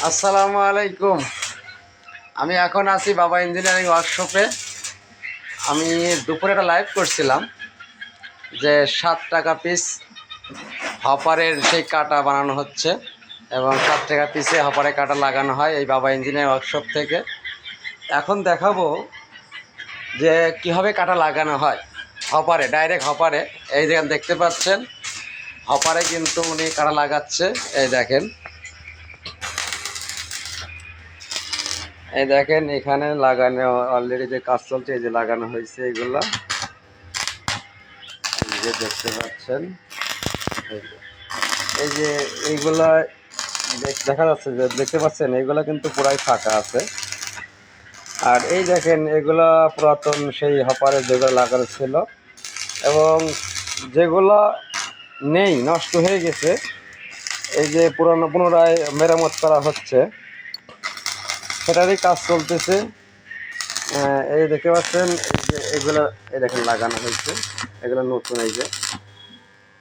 আসসালামু আলাইকুম। আমি এখন আছি বাবা ইঞ্জিনিয়ারিং ওয়ার্কশপে। আমি দুপুরে একটা লাইভ করছিলাম যে 7 টাকা পিস হপারের সেই কাটা বানানো হচ্ছে এবং 7 টাকা পিসে হপারে কাটা লাগানো হয় এই বাবা ইঞ্জিনিয়ারিং ওয়ার্কশপ থেকে। এখন দেখাবো যে কীভাবে কাটা লাগানো হয় হপারে, ডাইরেক্ট হপারে। এই যেখানে দেখতে পাচ্ছেন হপারে কিন্তু উনি কাটা লাগাচ্ছে। এই দেখেন, এই দেখেন এখানে লাগানো অলরেডি যে কাজ চলছে, এই যে লাগানো হয়েছে এইগুলা, এই যে দেখতে পাচ্ছেন। এই যে এইগুলা দেখা যাচ্ছে, যে দেখতে পাচ্ছেন এইগুলা কিন্তু পুরাই ফাঁকা আছে। আর এই দেখেন এগুলা পুরাতন সেই হপারে যেগুলো লাগানো ছিল এবং যেগুলা নেই, নষ্ট হয়ে গেছে, এই যে পুনরায় মেরামত করা হচ্ছে, সেটারই কাজ চলতেছে। এই দেখতে পাচ্ছেন এই যে এগুলো, এই দেখেন লাগানো হয়েছে, এগুলো নতুন। এই যে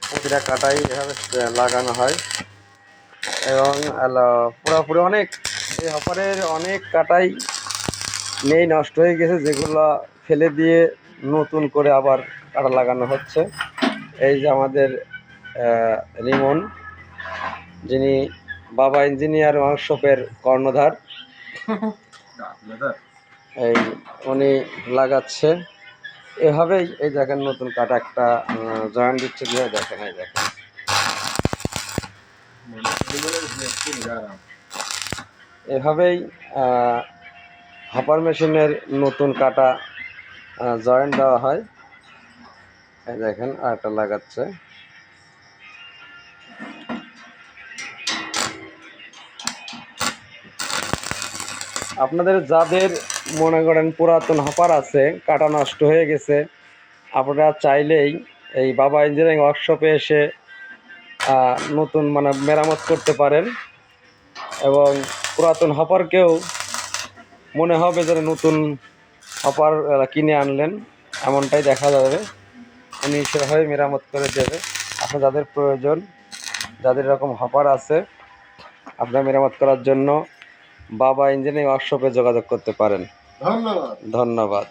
প্রতিটা কাটাই এভাবে লাগানো হয় এবং পুরোপুরি অনেক এই হপারের অনেক কাটাই নেই, নষ্ট হয়ে গেছে, যেগুলো ফেলে দিয়ে নতুন করে আবার কাটা লাগানো হচ্ছে। এই যে আমাদের রিমন, যিনি বাবা ইঞ্জিনিয়ার ওয়ার্কশপের কর্ণধার, এই উনি লাগাচ্ছে এভাবেই। এই দেখেন নতুন কাটা একটা জয়েন্ট দিচ্ছে দিয়ে, দেখেন এই দেখেন এভাবেই হপার মেশিনের নতুন কাটা জয়েন্ট দেওয়া হয়। এই দেখেন আরেকটা লাগাচ্ছে। আপনাদের যাদের মনে করেন পুরাতন হপার আছে, কাটা নষ্ট হয়ে গেছে, আপনারা চাইলেই এই বাবা ইঞ্জিনিয়ারিং ওয়ার্কশপে এসে নতুন মানে মেরামত করতে পারেন এবং পুরাতন হপারকেও মনে হবে যে নতুন হপার কিনে আনলেন, এমনটাই দেখা যাবে। উনি সেভাবে মেরামত করে দেবে। আপনার যাদের প্রয়োজন, যাদের এরকম হপার আছে, আপনার মেরামত করার জন্য বাবা ইঞ্জিনিয়ারিং ওয়ার্কশপে যোগাযোগ করতে পারেন। ধন্যবাদ।